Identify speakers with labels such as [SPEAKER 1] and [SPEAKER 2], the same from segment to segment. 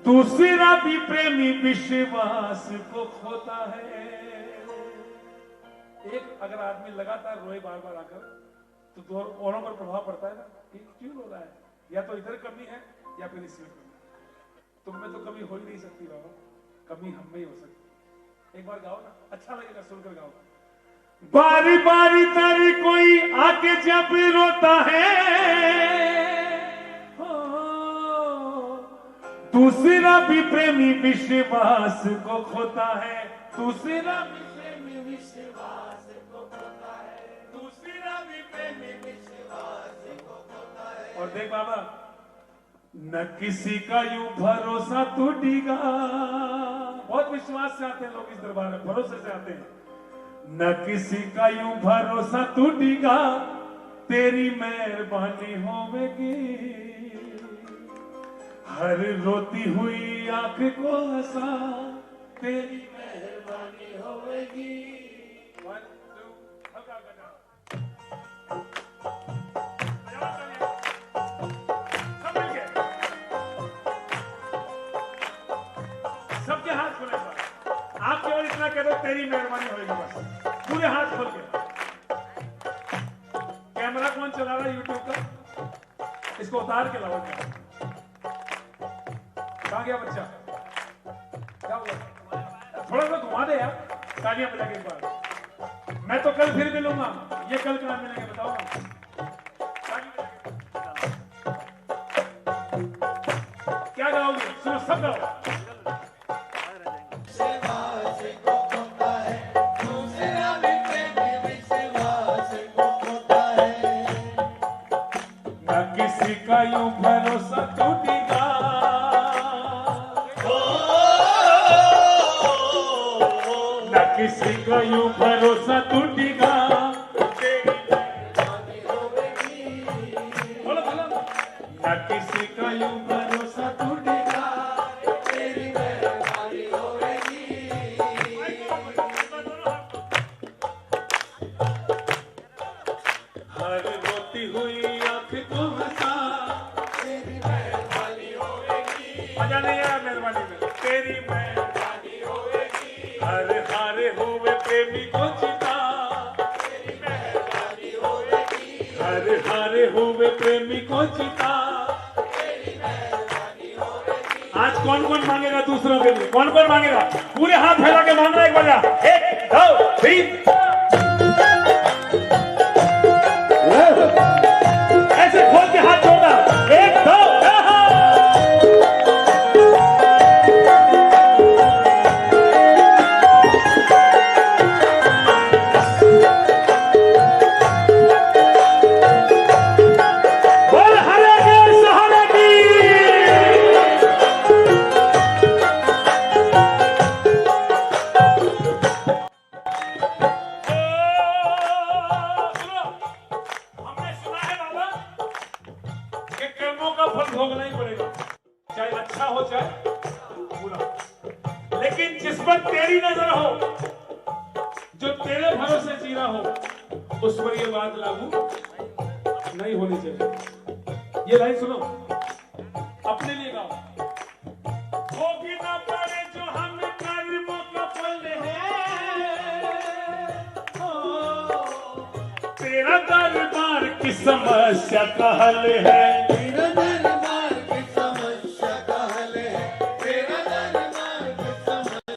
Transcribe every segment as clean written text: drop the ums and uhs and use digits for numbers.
[SPEAKER 1] दूसरा भी प्रेमी विश्वास को खोता है। एक अगर आदमी लगातार रोए बार बार आकर तो दो औरों पर प्रभाव पड़ता है ना, कि क्यों रो रहा है, या तो इधर कमी है या फिर इसमें कमी। तुम में तो कमी हो ही नहीं सकती बाबा, कमी हम में ही हो सकती। एक बार गाओ ना, अच्छा लगेगा सुनकर गाओ। बारी बारी तारी कोई आके जब रोता है, दूसरा भी प्रेमी विश्वास को खोता है। दूसरा भी प्रेमी विश्वास को खोता है। दूसरा भी प्रेमी विश्वास को खोता है। और देख बाबा, न किसी का यूं भरोसा टूटेगा। बहुत विश्वास से आते हैं लोग इस दरबार में, भरोसे से आते हैं। न किसी का यूं भरोसा टूटेगा, तेरी मेहरबानी होवेगी। हर रोती हुई आंख को हंसा, तेरी मेहरबानी होवेगी। सबके हाथ खोले, आप केवल इतना कह दो तेरी मेहरबानी होगी, बस पूरे हाथ खोल के। कैमरा कौन चला रहा है यूट्यूब का, इसको उतार के लाओ। कहां गया बच्चा, क्या हुआ? थोड़ा सा घुमा दे यार, तालियां बजा के एक बार। मैं तो कल फिर मिलूंगा, ये कल कहां मिलेंगे बताओ ना। क्या गाओगे, सुनो सब गाओ। किसी का यूं भरोसा टूटेगा, न किसी का यूं भरोसा टूटेगा, बोलो बोलो। न किसी का यूं भरोसा टूटेगा, तेरी मेहरबानी होगी। हर रोती हुई आंख को हंसा, तेरी मेहरबानी होगी। मजा नहीं आया मेहरबानी में, तेरी मेहरबानी होगी। हर हारे हुए प्रेमी को जीता, तेरी मेहरबानी होगी। हर हारे हुए प्रेमी को जीता, तेरी मेहरबानी होगी। आज कौन कौन मांगेगा दूसरों के लिए, कौन कौन मांगेगा? पूरे हाथ फैला के मांगना एक बजा। 1 2 3 ऐसे खोल के हाथ जोड़ना। 1 2 बोल हरे के सहारे की। हमने सुना है बाबा कि कर्मों का फल भोगना ही पड़ेगा, चाहे अच्छा हो चाहे बुरा। लेकिन जिस पर तेरी नजर हो, जो तेरे भरोसे जी रहा हो, उस पर यह बात लागू नहीं होनी चाहिए। ये लाइन सुनो, अपने लिए गाओ। होगी ना पड़े जो हम कर्मों का फल है, तेरा दरबार की समस्या का हल है। तेरा दरबार की समस्या का हल है। तेरा दरबार की समस्या।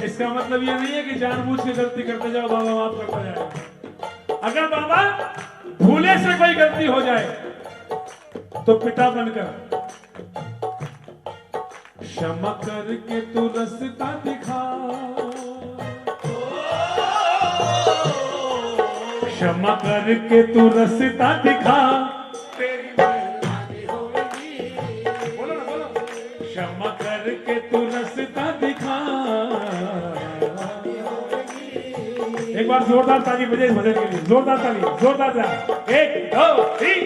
[SPEAKER 1] इसका मतलब ये नहीं है कि जानबूझ के गलती करते जाओ, बाबा माफ करता जाए। अगर बाबा भूले से कोई गलती हो जाए तो पिता बनकर क्षमा करके तू रास्ता दिखा, क्षमा करके तू रास्ता दिखा, तेरी मेहरबानी होगी। बोलो ना बोलो। क्षमा करके तू रास्ता दिखा। एक बार जोरदार ताली बजाइए भजन के लिए, जोरदार ताली, जोरदार ताली। 1 2 3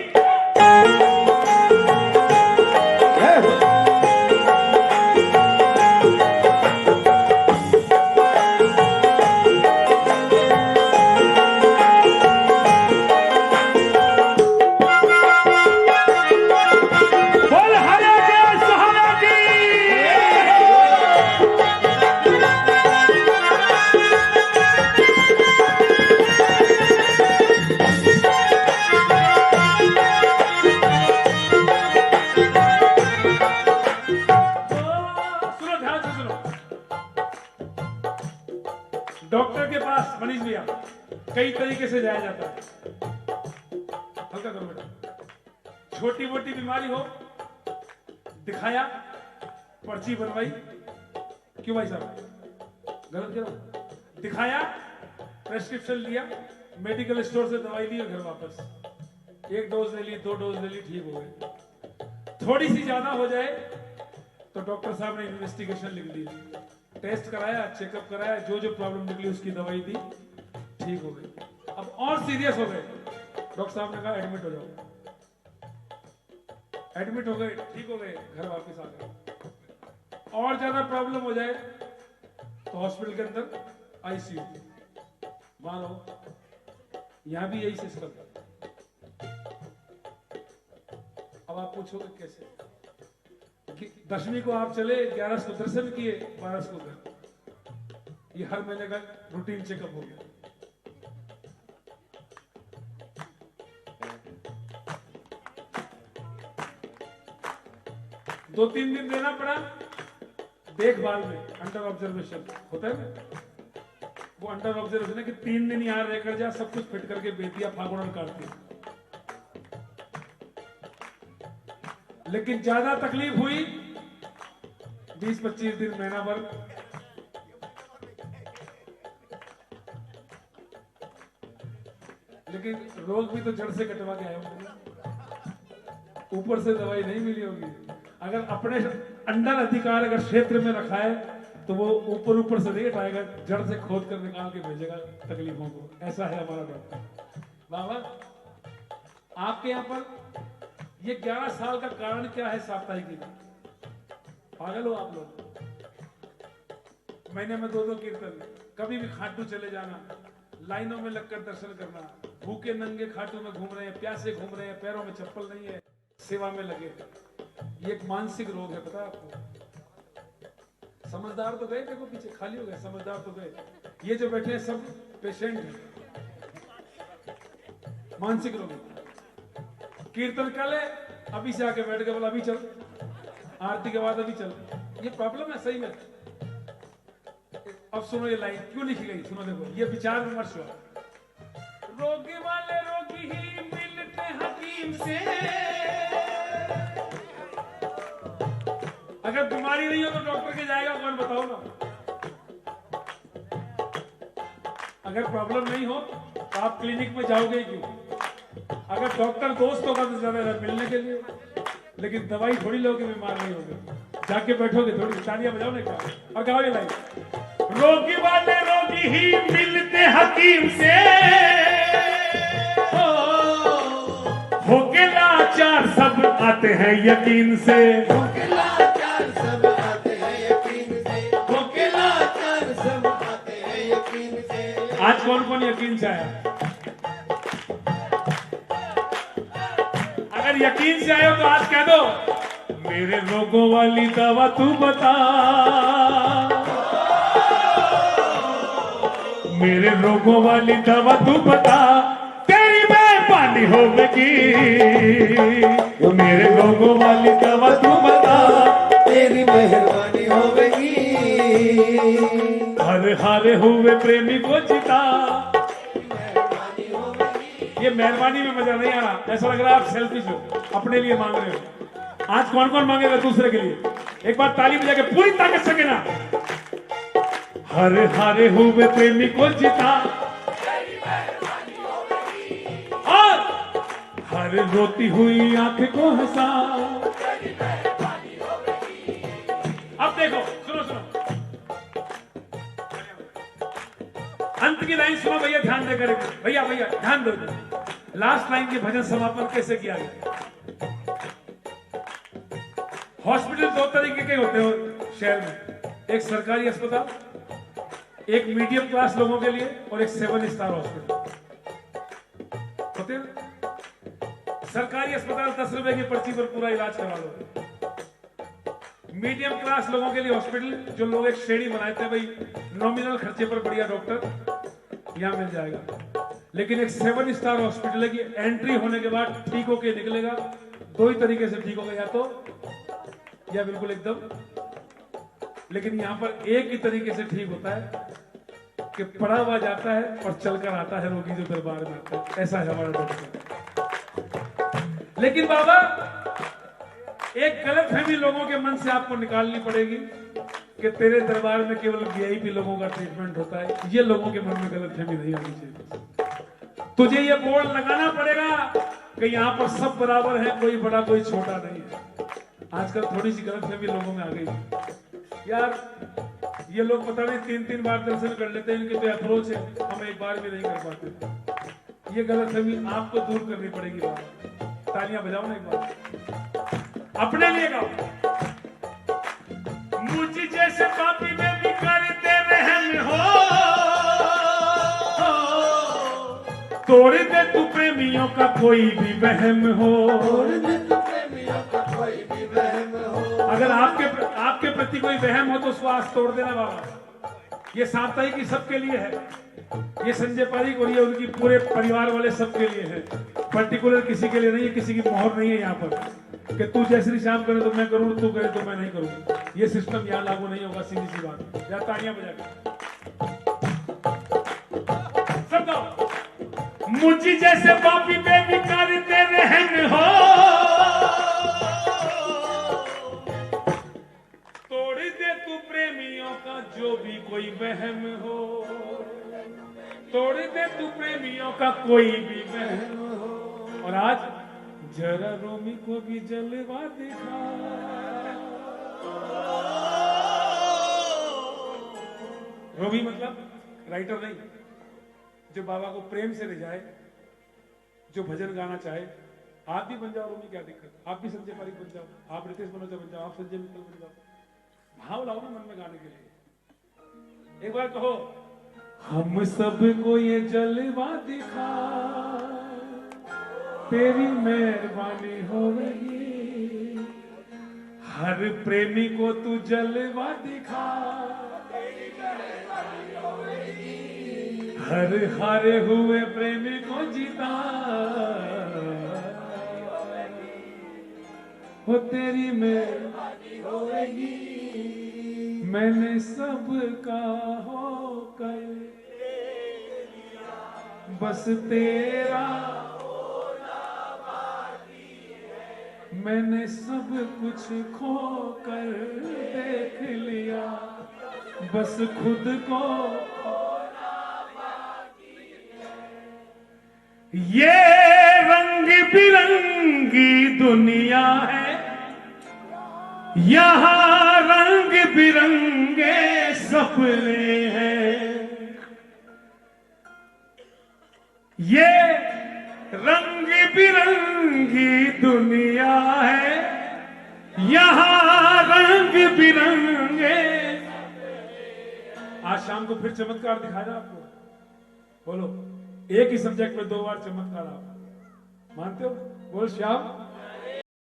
[SPEAKER 1] कई तरीके से जाया जाता है। हल्का करो बेटा। छोटी मोटी बीमारी हो, दिखाया, पर्ची बनवाई, क्यों भाई साहब गलत करो, दिखाया, प्रेस्क्रिप्शन लिया, मेडिकल स्टोर से दवाई ली और घर वापस, 1 डोज ले ली, 2 डोज ले ली, ठीक हो गए। थोड़ी सी ज्यादा हो जाए तो डॉक्टर साहब ने इन्वेस्टिगेशन लिख दी, टेस्ट कराया, चेकअप कराया, जो जो प्रॉब्लम निकली उसकी दवाई दी, ठीक हो गई। अब और सीरियस हो गए, डॉक्टर साहब ने कहा एडमिट हो जाओ, एडमिट हो गए, ठीक हो गए, घर वापस आ गए। और ज्यादा प्रॉब्लम हो जाए तो हॉस्पिटल के अंदर आईसीयू, मान लो यहां भी यही सिस्टम है। अब आप पूछोगे कैसे? कि 10वीं को आप चले, 11 को दर्शन किए, 12 को घर, ये हर महीने का रूटीन चेकअप हो गया। दो 3 दिन देना पड़ा देखभाल में, अंडर ऑब्जर्वेशन होता है ना, वो अंडर ऑब्जर्वेशन है कि 3 दिन यहां रह कर जा, सब कुछ फिट करके बेतिया फागुन काट दिया। लेकिन ज्यादा तकलीफ हुई 20-25 दिन, महीना भर, लेकिन रोग भी तो जड़ से कटवा के आए होंगे, ऊपर से दवाई नहीं मिली होगी। अगर अपने अंडर अधिकार अगर क्षेत्र में रखा है तो वो ऊपर ऊपर से नहीं हटाएगा, जड़ से खोद कर निकाल के भेजेगा तकलीफों को। ऐसा है हमारा डॉक्टर। बाबा आपके यहाँ पर ये 11 साल का कारण क्या है? साप्ताहिकी का पागल हो आप लोग? महीने में 2-2 कीर्तन, कभी भी खाटू चले जाना, लाइनों में लगकर दर्शन करना, भूखे नंगे खाटू में घूम रहे हैं, प्यासे घूम रहे हैं, पैरों में चप्पल नहीं है, सेवा में लगे। ये एक मानसिक रोग है, पता है आपको? समझदार तो गए, देखो पीछे खाली हो गए, समझदार तो गए। ये जो बैठे हैं सब पेशेंट हैं, मानसिक रोग। कीर्तन कर ले, अभी से आके बैठ गए, बोला अभी चल, आरती के बाद अभी चल। ये प्रॉब्लम है सही में। अब सुनो ये लाइन क्यों लिखी गई, सुनो देखो, ये विचार विमर्श हुआ। रोगी वाले रोगी ही मिलते हकीम से, अगर बीमारी नहीं हो तो डॉक्टर के जाएगा कौन, बताओ ना? अगर प्रॉब्लम नहीं हो तो आप क्लिनिक में जाओगे क्यों? अगर डॉक्टर दोस्त होगा तो ज्यादा मिलने के लिए, लेकिन दवाई थोड़ी लोगे, बीमार नहीं होगे, जाके बैठोगे थोड़ी। तालियां बजाओ ना क्या, और गाओ ये लाइन। रोगी वाले रोगी ही मिलते हकीम से, होके लाचार सब आते हैं यकीन से,
[SPEAKER 2] होके लाचार सब आते हैं यकीन से, होके लाचार सब आते हैं यकीन से।
[SPEAKER 1] आज कौन कौन यकीन से आया? अगर यकीन से आए हो तो आज कह दो, मेरे रोगों वाली दवा तू बता, मेरे रोगों वाली दवा तू बता, तेरी मेहरबानी होगी, मेरे रोगों वाली दवा तू बता,
[SPEAKER 2] तेरी मेहरबानी होगी।
[SPEAKER 1] हर हारे हुए प्रेमी को जिता।
[SPEAKER 2] मेहरबानी होगी।
[SPEAKER 1] ये मेहरबानी में मजा नहीं आ रहा, ऐसा लग रहा है आप सेल्फिश हो, अपने लिए मांग रहे हो। आज कौन कौन मांगेगा दूसरे के लिए? एक बार ताली बजा के पूरी ताकत से कहना, हर हारे हुए प्रेमी को जिता, और हर रोती हुई आंख को हंसा। अब देखो, सुनो सुनो, अंत की लाइन सुनो भैया, ध्यान देकर, भैया भैया ध्यान दो। लास्ट लाइन के भजन समापन कैसे किया गया? हॉस्पिटल 2 तरीके के होते हो शहर में, एक सरकारी अस्पताल, एक मीडियम क्लास लोगों के लिए, और एक 7 स्टार हॉस्पिटल होते हैं। सरकारी अस्पताल 10 रुपए की पर्ची पर पूरा इलाज करा लो। मीडियम क्लास लोगों के लिए हॉस्पिटल, जो लोग एक श्रेणी बनाते हैं, भाई नॉमिनल खर्चे पर बढ़िया डॉक्टर यहां मिल जाएगा। लेकिन एक 7 स्टार हॉस्पिटल है कि एंट्री होने के बाद ठीक होके निकलेगा। 2 ही तरीके से ठीक होगा, या बिल्कुल एकदम, लेकिन यहां पर एक ही तरीके से ठीक होता है, कि पड़ा हुआ जाता है और चलकर आता है रोगी जो दरबार में आता है। ऐसा है हमारा डॉक्टर। लेकिन बाबा एक गलतफहमी लोगों के मन से आपको निकालनी पड़ेगी कि तेरे दरबार में केवल वीआईपी लोगों का ट्रीटमेंट होता है। ये लोगों के मन में गलतफहमी नहीं आनी चाहिए। तुझे ये बोर्ड लगाना पड़ेगा कि यहाँ पर सब बराबर है, कोई बड़ा कोई छोटा नहीं है। आजकल थोड़ी सी गलतफहमी लोगों में आ गई यार। ये लोग पता नहीं 3-3 बार दर्शन कर लेते हैं, इनकी तो अप्रोच है, हम एक बार भी नहीं कर पाते। ये गलतफहमी आपको दूर करनी पड़ेगी बाबा। तालियां बजाओ ना एक बार, अपने लिए गाओ। मुझ जैसे पापी में भी करते रहम हो, तोड़ दे तू प्रेमियों का कोई भी वहम हो।
[SPEAKER 2] तोड़ दे तू प्रेमियों का कोई भी वहम हो।
[SPEAKER 1] अगर आपके प्रति कोई वहम हो तो उसको आज तोड़ देना बाबा। ये साप्ताहिक की सबके लिए है, ये संजय पारिक और ये उनकी पूरे परिवार वाले सबके लिए है, पर्टिकुलर किसी के लिए नहीं है। किसी की मोहर नहीं है यहाँ पर कि तू जय श्री श्याम करे तो मैं करूँ, तू करे तो मैं नहीं करूँ। ये सिस्टम यहाँ लागू नहीं होगा। सीधी सी बात। या तालियां बजा के सब गाओ। मुझ जैसे पापी पे भी करते रहम हो, तोड़ दे तू प्रेमियों का जो भी कोई वहम हो। तोड़ दे तू प्रेमियों का कोई भी वहम हो। और आज जरा रोमी को भी जलवा दिखा। रोमी मतलब राइटर नहीं, जो बाबा को प्रेम से रिझाए, जो भजन गाना चाहे। आप भी बन जाओ रोमी, क्या दिक्कत। आप भी संजय पारिक बन जाओ, आप रितेश मनोजा बन जाओ, आप संजय मित्तल बन जाओ। भाव लाओ ना मन में गाने के लिए। एक बार कहो, हम सबको ये जलवा दिखा, तेरी मेहरबानी हो रही। हर प्रेमी को तू जलवा दिखा, हर हारे हुए प्रेमी को जीता। हो तेरी मेहरबानी हो रही। मैंने सबका होकर बस तेरा होना बाकी है। मैंने सब कुछ खोकर देख लिया, बस खुद को खोना बाकी है। ये रंग बिरंगी दुनिया है, यहाँ रंग बिरंगे सपने हैं। ये रंग बिरंगी दुनिया है, यहाँ रंग बिरंगे। आज शाम को फिर चमत्कार दिखाया आपको। बोलो, एक ही सब्जेक्ट में 2 बार चमत्कार। आप मानते हो? बोल श्याम।